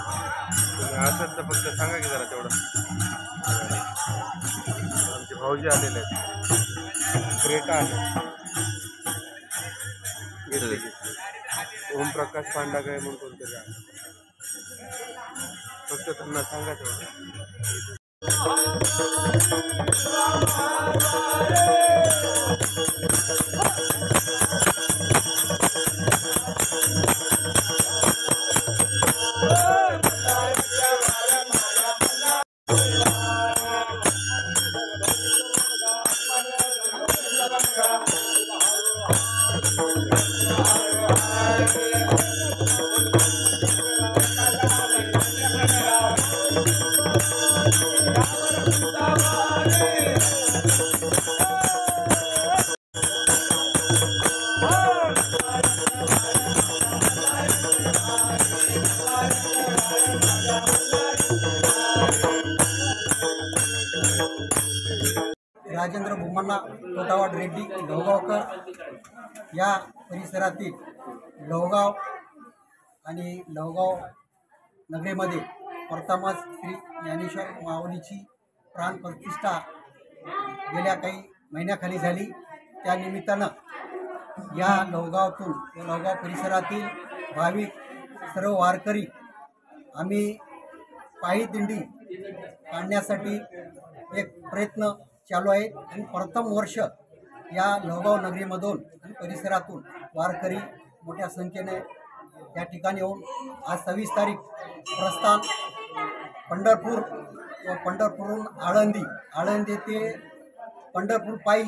असेल तर फक्त सांगा की जरा तेवढं. आमचे भाऊजी आलेले आहेत, क्रेटा आले, ओमप्रकाश पांडागळे म्हणून कोणतरी आहे, फक्त त्यांना सांगा तेवढं. राजेंद्र भूमण्णा तोटावाड रेड्डी लवगावकर या परिसरातील लवगाव आणि लवगाव नगरीमध्ये प्रथमच श्री ज्ञानेश्वर माऊलीची प्राणप्रतिष्ठा गेल्या काही महिन्याखाली झाली. त्या निमित्तानं या लवगावातून लवगाव परिसरातील भाविक सर्व वारकरी आम्ही पायी दिंडी काढण्यासाठी एक प्रयत्न चालू आहे आणि प्रथम वर्ष या लवगाव नगरीमधून आणि परिसरातून वारकरी मोठ्या संख्येने या ठिकाणी येऊन आज 26 तारीख प्रस्थान पंढरपूर व पंढरपूरहून आळंदी ते पंढरपूर पायी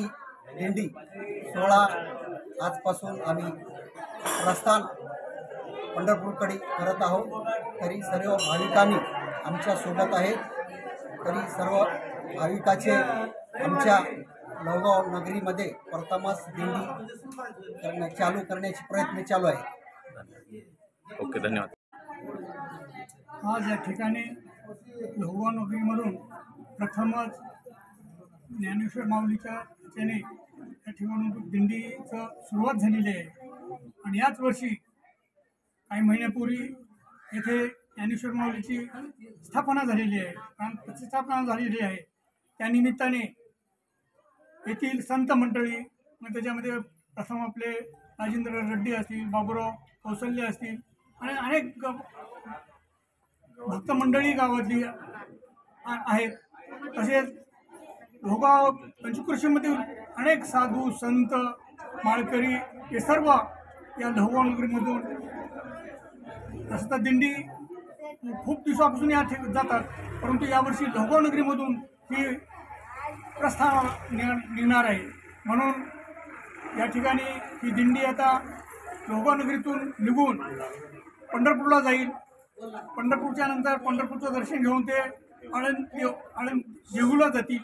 दिंडी 16 आजपासून आम्ही प्रस्थान पंढरपूरकडे करत आहोत. तरी सर्व भाविकांनी आमच्या सोबत आहेत. तरी सर्व भाविकाचे आमच्या लवगाव नगरीमध्ये प्रथमच दिंडी चालू करण्याचे प्रयत्न चालू आहे. ओके, धन्यवाद. आज या ठिकाणी लवगाव नगरीमधून प्रथमच ज्ञानेश्वर माऊलीच्या याने या ठिकाणी दिंडीचं सुरुवात झालेली आहे आणि आणि याच वर्षी काही महिन्यापूर्वी येथे ज्ञानेश्वर माऊलीची स्थापना झालेली आहे, प्रतिष्ठापना झालेली आहे. त्यानिमित्ताने येथील संत मंडळी, मग त्याच्यामध्ये प्रथम आपले राजेंद्र रेड्डी असतील, बाबूराव कौशल्य असतील आणि अनेक भक्त मंडळी गावातली आहेत. तसेच लोहगाव पंचकृषीमधील अनेक साधू संत माळकरी हे सर्व या लोहगाव नगरीमधून तसं तर दिंडी खूप दिवसापासून या जातात, परंतु यावर्षी लोहगाव नगरीमधून ही प्रस्थान निघणार आहे. म्हणून या ठिकाणी ही दिंडी आता लोहगाव नगरीतून निघून पंढरपूरला जाईल. पंढरपूरच्या नंतर पंढरपूरचं दर्शन घेऊन ते देहूला जातील,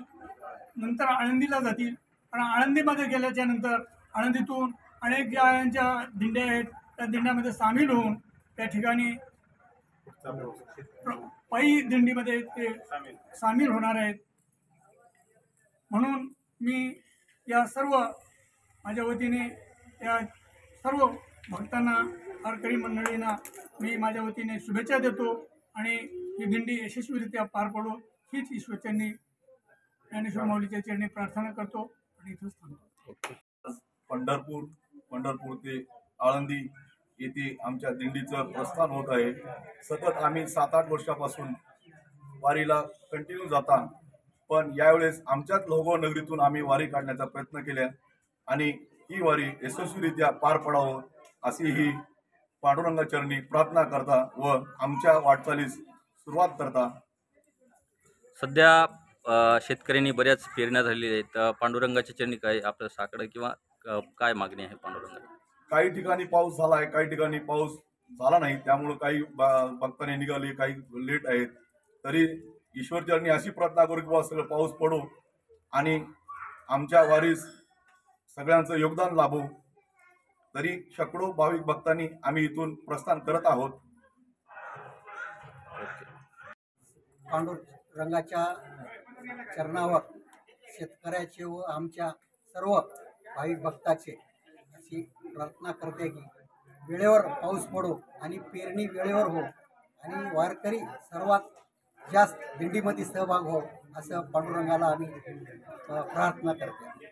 नंतर आळंदीला जातील आणि आळंदीमध्ये गेल्याच्या नंतर आळंदीतून अनेक ज्या यांच्या दिंड्या आहेत त्या दिंड्यामध्ये सामील होऊन त्या ठिकाणी पायी दिंडीमध्ये ते सामील होणार आहेत. म्हणून मी या सर्व माझ्या वतीने या सर्व भक्तांना, वारकरी मंडळींना मी माझ्या वतीने शुभेच्छा देतो आणि ही दिंडी यशस्वीरित्या पार पडो हीच ईश्वरचरणी ज्ञानेश्वर माऊलीच्या चरणी प्रार्थना करतो आणि इथंच थांबतो. पंढरपूर ते आळंदी येथे आमच्या दिंडीचं प्रस्थान होत आहे. सतत आम्ही 7-8 वर्षापासून वारीला कंटिन्यू जाता, पण यावेळेस आमच्याच लोहगाव नगरीतून आम्ही वारी काढण्याचा प्रयत्न केला आणि ही वारी यशस्वीरित्या पार पडावं अशी ही पांडुरंगाचरणी प्रार्थना करता व आमच्या वाटचालीस सुरुवात करता. सध्या शेतकऱ्यांनी बऱ्याच पेरण्या झालेल्या आहेत. पांडुरंगाच्या चरणी काय आपलं साकडं किंवा काय मागणी आहे पांडुरंगाला? काही ठिकाणी पाऊस झाला आहे, काही ठिकाणी पाऊस झाला नाही, त्यामुळे काही भक्तांनी निघाले, काही लेट आहेत. तरी ईश्वरचरणी अशी प्रार्थना करू की सगळं पाऊस पडो आणि आमच्या वारीस सगळ्यांचं योगदान लाभो. तरी शेकडो भाविक भक्तांनी आम्ही इथून प्रस्थान करत आहोत. पांडुरंगाच्या चरणावर शेतकऱ्याचे व आमच्या सर्व भाविक भक्ताचे अशी प्रार्थना करते की वेळेवर पाऊस पडो आणि पेरणी वेळेवर हो आणि वारकरी सर्वात जास्त दिंडीमध्ये सहभाग हो असं पांडुरंगाला आम्ही प्रार्थना करते.